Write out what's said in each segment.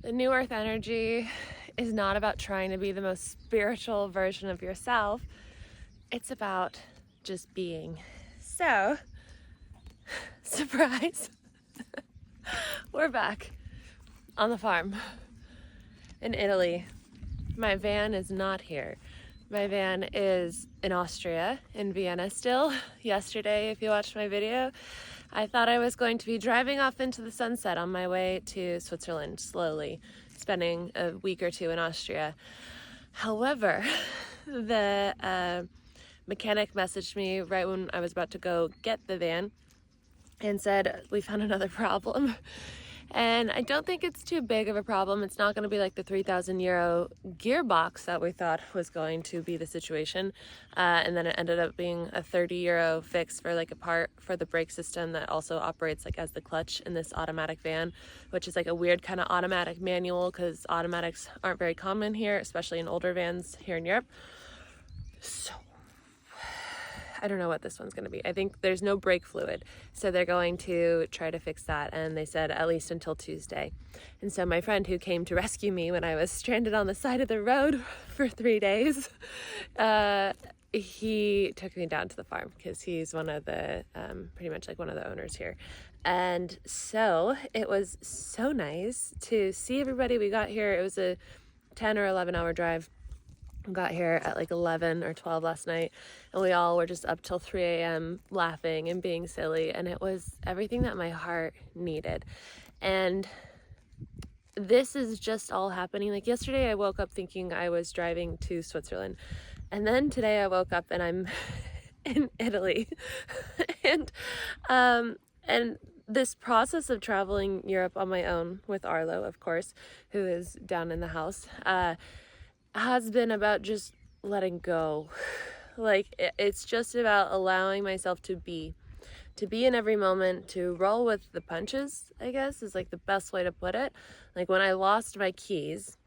The new earth energy is not about trying to be the most spiritual version of yourself. It's about just being. So, surprise, we're back on the farm in Italy. My van is not here. My van is in Austria, in Vienna still. Yesterday, if you watched my video, I thought I was going to be driving off into the sunset on my way to Switzerland slowly, spending a week or two in Austria. However, the mechanic messaged me right when I was about to go get the van and said, we found another problem. And I don't think it's too big of a problem. It's not going to be like the 3,000 euro gearbox that we thought was going to be the situation. And then it ended up being a 30 euro fix for like a part for the brake system that also operates like as the clutch in this automatic van, which is like a weird kind of automatic manual because automatics aren't very common here, especially in older vans here in Europe. So I don't know what this one's going to be. I think there's no brake fluid, so they're going to try to fix that, and they said at least until Tuesday. And so my friend who came to rescue me when I was stranded on the side of the road for 3 days, he took me down to the farm because he's one of the, pretty much like one of the owners here. And so it was so nice to see everybody. We got here, it was a 10 or 11 hour drive. Got here at like 11 or 12 last night, and we all were just up till 3 a.m. laughing and being silly, and it was everything that my heart needed. And this is just all happening. Like yesterday I woke up thinking I was driving to Switzerland, and then today I woke up and I'm in Italy. and this process of traveling Europe on my own with Arlo, of course, who is down in the house, has been about just letting go. Like it's just about allowing myself to be in every moment, to roll with the punches, I guess is like the best way to put it. Like when I lost my keys,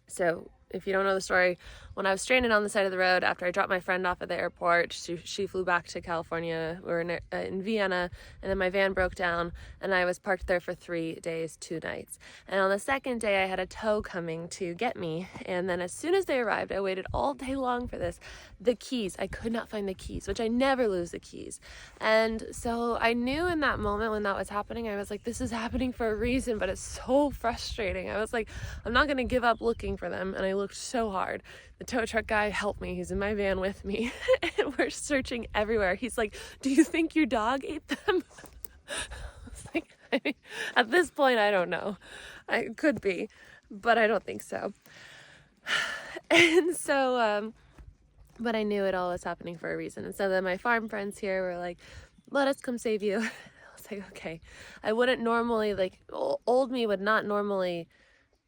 so if you don't know the story, when I was stranded on the side of the road after I dropped my friend off at the airport, she flew back to California. We were in Vienna, and then my van broke down, and I was parked there for 3 days, 2 nights. And on the second day, I had a tow coming to get me, and then as soon as they arrived, I waited all day long for this. The keys, I could not find the keys, which I never lose the keys. And so I knew in that moment when that was happening, I was like, this is happening for a reason, but it's so frustrating. I was like, I'm not going to give up looking for them, and I looked so hard. The tow truck guy helped me. He's in my van with me, and we're searching everywhere. He's like, do you think your dog ate them? I was like, I mean, at this point, I don't know. I could be, but I don't think so. And so, but I knew it all was happening for a reason. And so then my farm friends here were like, let us come save you. I was like, okay. I wouldn't normally, like, old me would not normally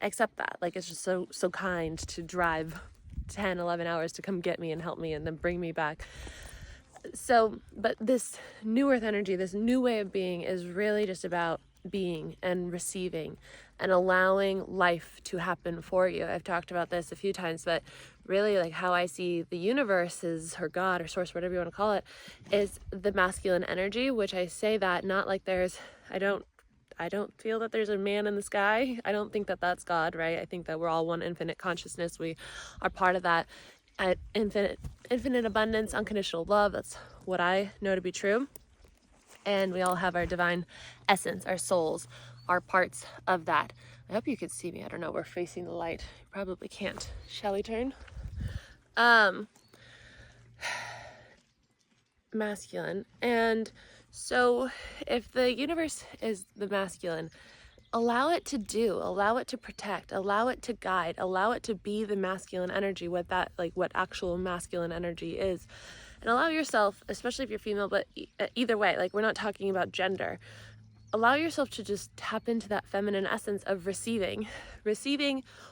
accept that. Like, it's just so kind to drive 10, 11 hours to come get me and help me and then bring me back. So, but this new earth energy, this new way of being is really just about being and receiving and allowing life to happen for you. I've talked about this a few times, but really like how I see the universe is, or God or source, whatever you want to call it, is the masculine energy, which I say that not like there's, I don't feel that there's a man in the sky. I don't think that that's God, right? I think that we're all one infinite consciousness. We are part of that infinite abundance, unconditional love. That's what I know to be true. And we all have our divine essence, our souls, our parts of that. I hope you could see me. I don't know. We're facing the light. You probably can't. Shall we turn? Masculine. And so if the universe is the masculine, allow it to do, allow it to protect, allow it to guide, allow it to be the masculine energy, what actual masculine energy is. And allow yourself, especially if you're female, but either way, like we're not talking about gender, allow yourself to just tap into that feminine essence of receiving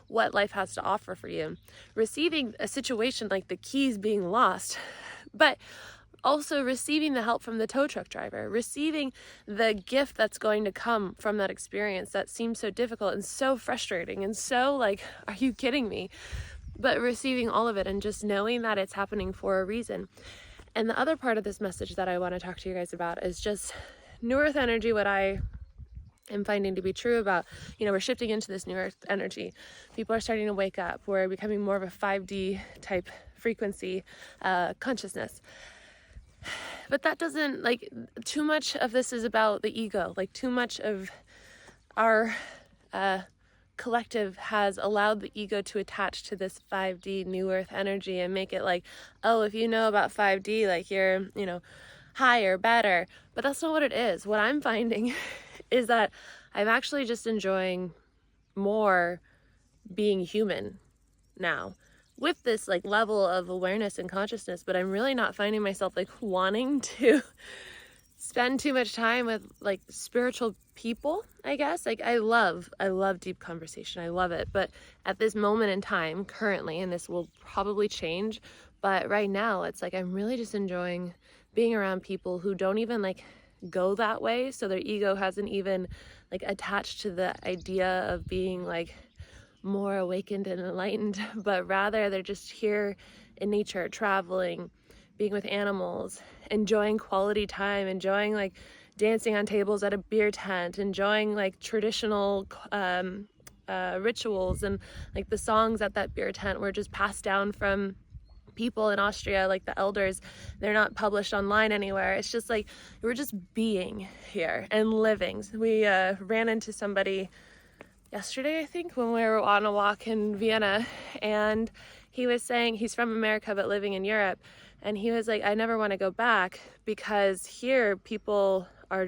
what life has to offer for you, receiving a situation like the keys being lost, but also receiving the help from the tow truck driver, receiving the gift that's going to come from that experience that seems so difficult and so frustrating and so like, are you kidding me? But receiving all of it and just knowing that it's happening for a reason. And the other part of this message that I want to talk to you guys about is just New Earth energy. What I am finding to be true about, we're shifting into this new earth energy. People are starting to wake up. We're becoming more of a 5D type frequency consciousness. But that doesn't, too much of this is about the ego. Too much of our collective has allowed the ego to attach to this 5D new earth energy and make it oh, if you know about 5D, you're, higher, better. But that's not what it is. What I'm finding is that I'm actually just enjoying more being human now with this level of awareness and consciousness, but I'm really not finding myself wanting to spend too much time with spiritual people, I guess. I love deep conversation. I love it. But at this moment in time, currently, and this will probably change, but right now it's I'm really just enjoying being around people who don't even go that way. So their ego hasn't even attached to the idea of being more awakened and enlightened, but rather they're just here in nature, traveling, being with animals, enjoying quality time, enjoying dancing on tables at a beer tent, enjoying traditional rituals, and the songs at that beer tent were just passed down from people in Austria, the elders. They're not published online anywhere. It's just we're just being here and living. We ran into somebody yesterday, I think, when we were on a walk in Vienna, and he was saying he's from America but living in Europe, and he was I never want to go back because here people are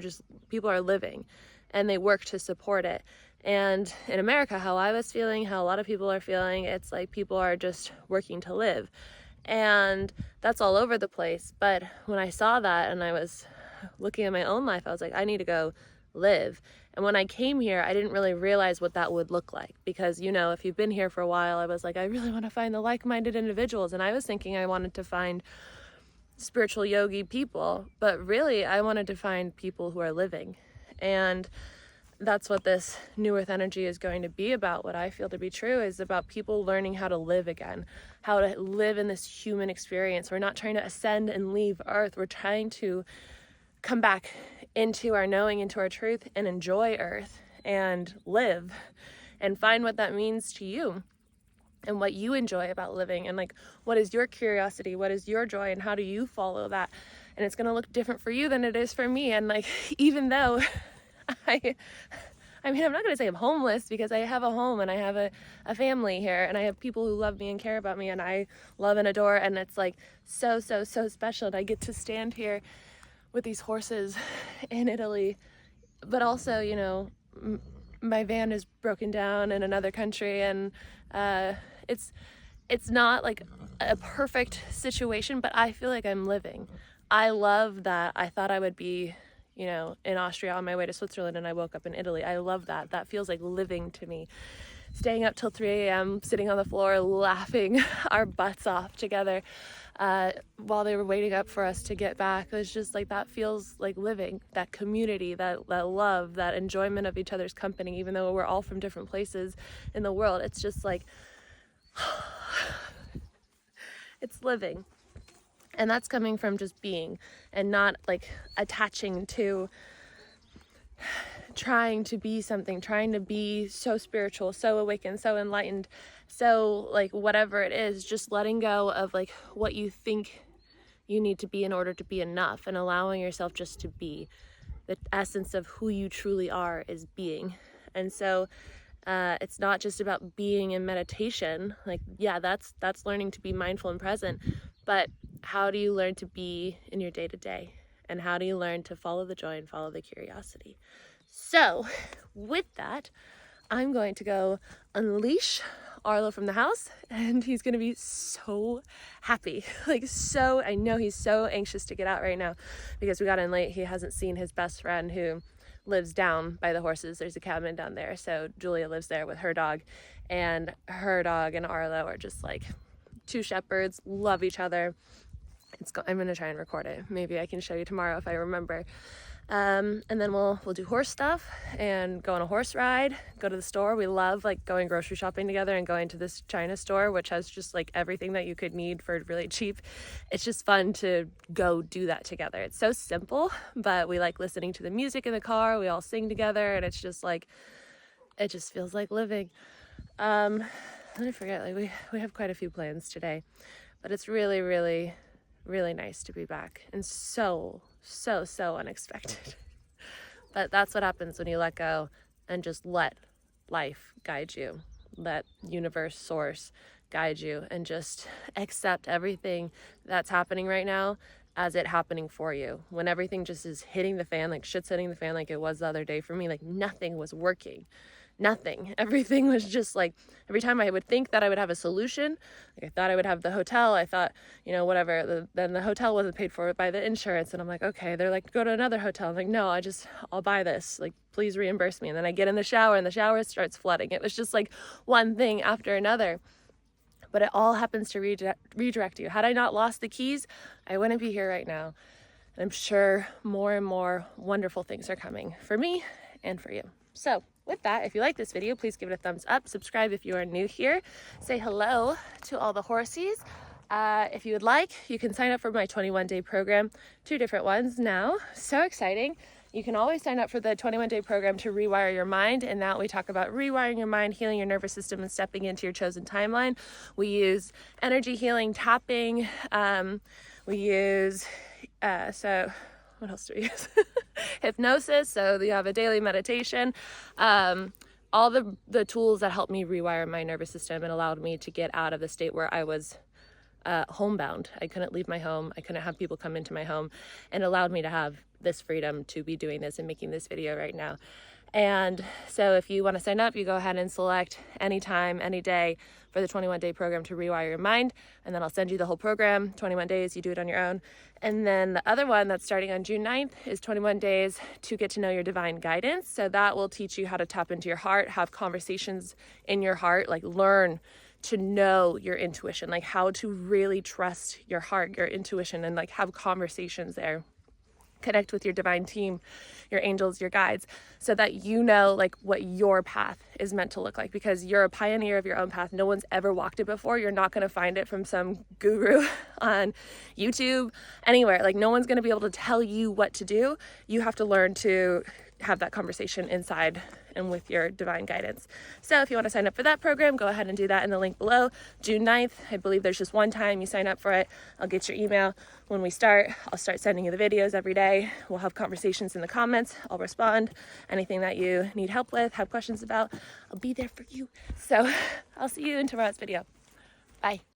living and they work to support it. And in America, how I was feeling, how a lot of people are feeling, it's people are just working to live. And that's all over the place. But when I saw that and I was looking at my own life, I was I need to go live. And when I came here, I didn't really realize what that would look like, because if you've been here for a while, I was I really want to find the like-minded individuals, and I was thinking I wanted to find spiritual yogi people, but really I wanted to find people who are living. And that's what this new earth energy is going to be about. What I feel to be true is about people learning how to live again, how to live in this human experience. We're not trying to ascend and leave earth. We're trying to come back into our knowing, into our truth, and enjoy earth and live and find what that means to you and what you enjoy about living, and what is your curiosity, what is your joy, and how do you follow that. And it's going to look different for you than it is for me. And even though I'm not going to say I'm homeless, because I have a home and I have a family here, and I have people who love me and care about me, and I love and adore, and it's so special. And I get to stand here with these horses in Italy, but also, my van is broken down in another country, and it's not a perfect situation, but I feel I'm living. I love that. I thought I would be, in Austria on my way to Switzerland, and I woke up in Italy. I love that. That feels like living to me. Staying up till 3 a.m., sitting on the floor, laughing our butts off together while they were waiting up for us to get back. It was just that feels like living, that community, that love, that enjoyment of each other's company, even though we're all from different places in the world. It's just it's living. And that's coming from just being, and not attaching to trying to be something, trying to be so spiritual, so awakened, so enlightened, so whatever it is, just letting go of what you think you need to be in order to be enough, and allowing yourself just to be. The essence of who you truly are is being. And so it's not just about being in meditation. That's learning to be mindful and present, but how do you learn to be in your day-to-day? And how do you learn to follow the joy and follow the curiosity? So with that, I'm going to go unleash Arlo from the house, and he's going to be so happy. I know he's so anxious to get out right now because we got in late. He hasn't seen his best friend who lives down by the horses. There's a cabin down there. So Julia lives there with her dog, and her dog and Arlo are just two shepherds, love each other. I'm going to try and record it. Maybe I can show you tomorrow if I remember. And then we'll do horse stuff and go on a horse ride, go to the store. We love like going grocery shopping together and going to this China store, which has just like everything that you could need for really cheap. It's just fun to go do that together. It's so simple, but we like listening to the music in the car. We all sing together, and it's just like, it just feels like living. I forget, like we have quite a few plans today, but it's really, really, really nice to be back, and so unexpected. But that's what happens when you let go and just let life guide you, let universe, source guide you, and just accept everything that's happening right now as it happening for you. When everything just is hitting the fan, like shit's hitting the fan, like it was the other day for me, like nothing was working. Nothing. Everything was just like, every time I would think that I would have a solution, like I thought I would have the hotel, I thought, you know, whatever, then the hotel wasn't paid for by the insurance, and I'm like, okay, they're like, go to another hotel. I'm like, no, I'll buy this, like, please reimburse me. And then I get in the shower and the shower starts flooding. It was just like one thing after another. But it all happens to redirect you. Had I not lost the keys, I wouldn't be here right now. And I'm sure more and more wonderful things are coming for me and for you. So with that, if you like this video, please give it a thumbs up. Subscribe if you are new here. Say hello to all the horsies. If you would like, you can sign up for my 21-day program. 2 different ones now. So exciting. You can always sign up for the 21-day program to rewire your mind. And that we talk about rewiring your mind, healing your nervous system, and stepping into your chosen timeline. We use energy healing, tapping. We use, what else do we use? Hypnosis. So you have a daily meditation. All the tools that helped me rewire my nervous system and allowed me to get out of the state where I was homebound. I couldn't leave my home. I couldn't have people come into my home, and allowed me to have this freedom to be doing this and making this video right now. And so if you want to sign up, you go ahead and select anytime, any day for the 21-day program to rewire your mind. And then I'll send you the whole program, 21 days, you do it on your own. And then the other one that's starting on June 9th is 21 days to get to know your divine guidance. So that will teach you how to tap into your heart, have conversations in your heart, like learn to know your intuition, like how to really trust your heart, your intuition, and like have conversations there. Connect with your divine team, your angels, your guides, so that you know like what your path is meant to look like, because you're a pioneer of your own path. No one's ever walked it before. You're not going to find it from some guru on YouTube, anywhere. Like no one's going to be able to tell you what to do. You have to learn to have that conversation inside and with your divine guidance. So if you want to sign up for that program, go ahead and do that in the link below. June 9th, I believe there's just one time you sign up for it. I'll get your email when we start. I'll start sending you the videos every day. We'll have conversations in the comments. I'll respond. Anything that you need help with, have questions about, I'll be there for you. So I'll see you in tomorrow's video. Bye.